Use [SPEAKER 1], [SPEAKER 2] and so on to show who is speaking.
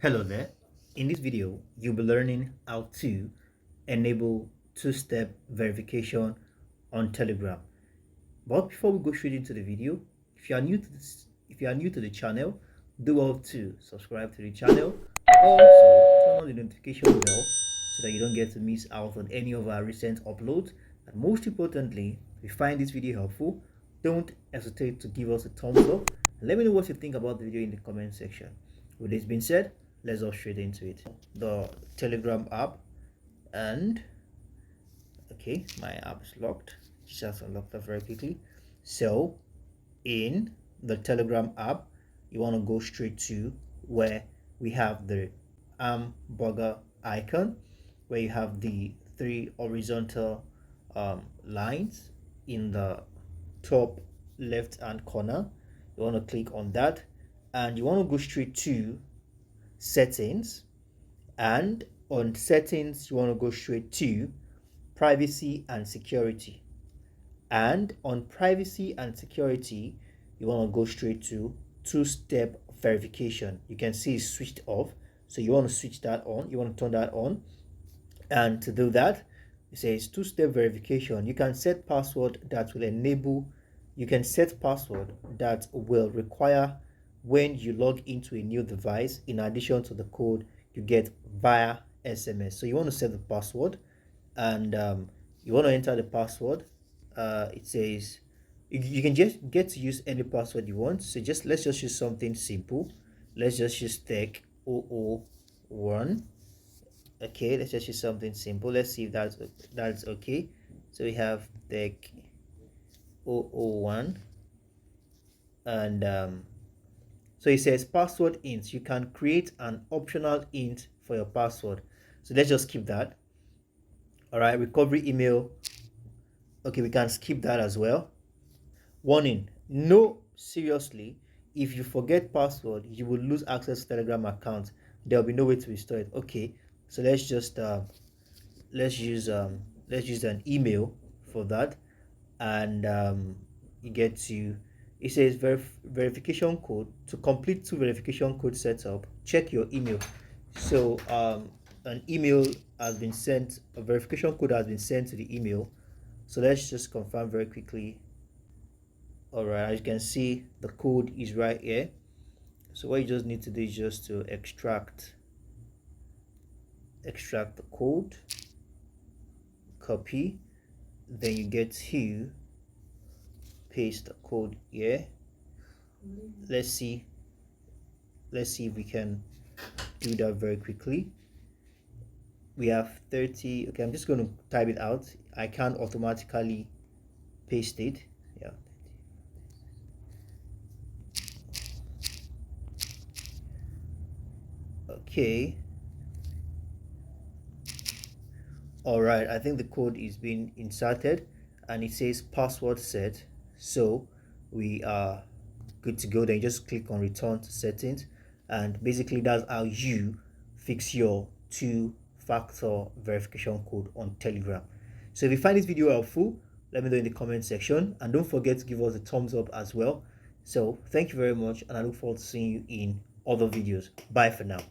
[SPEAKER 1] Hello there. In this video, you'll be learning how to enable two-step verification on Telegram. But before we go straight into the video, if you are new to the channel, do well to subscribe to the channel. Also, turn on the notification bell so that you don't get to miss out on any of our recent uploads. And most importantly, if you find this video helpful, don't hesitate to give us a thumbs up and let me know what you think about the video in the comment section. With this being said, let's go straight into it. The Telegram app, and okay, my app is locked. Just unlocked that very quickly. So in the Telegram app, you want to go straight to where we have the hamburger icon, where you have the three horizontal lines in the top left hand corner. You want to click on that, and you want to go straight to settings, and on settings you want to go straight to privacy and security, and on privacy and security you want to go straight to two-step verification. You can see it's switched off, so you want to switch that on. You want to turn that on, and to do that, it says two-step verification. You can set password that will enable, you can set password that will require when you log into a new device, in addition to the code you get via SMS. So you want to set the password, and you want to enter the password. It says you can just get to use any password you want. So let's just use something simple. Let's just use tech001. Okay, let's just use something simple. Let's see if that's okay. So we have tech001, and so it says password int. You can create an optional int for your password. So let's just skip that. All right, recovery email. Okay, we can skip that as well. Warning: no, seriously, if you forget password, you will lose access to Telegram account. There will be no way to restore it. Okay, so let's just let's use an email for that, and you get to, it says verification code. To complete two verification code setup, check your email. So an email has been sent, a verification code has been sent to the email. So let's just confirm very quickly. All right, as you can see, the code is right here. So what you just need to do is just to extract the code, copy, then you get to paste the code here. Let's see if we can do that very quickly. We have 30. Okay, I'm just going to type it out. I can't automatically paste it. Yeah, okay. All right, I think the code is being inserted and it says password set, so we are good to go. Then you just click on return to settings, and basically that's how you fix your two-factor verification code on Telegram. So if you find this video helpful, let me know in the comment section, and don't forget to give us a thumbs up as well. So thank you very much, and I look forward to seeing you in other videos. Bye for now.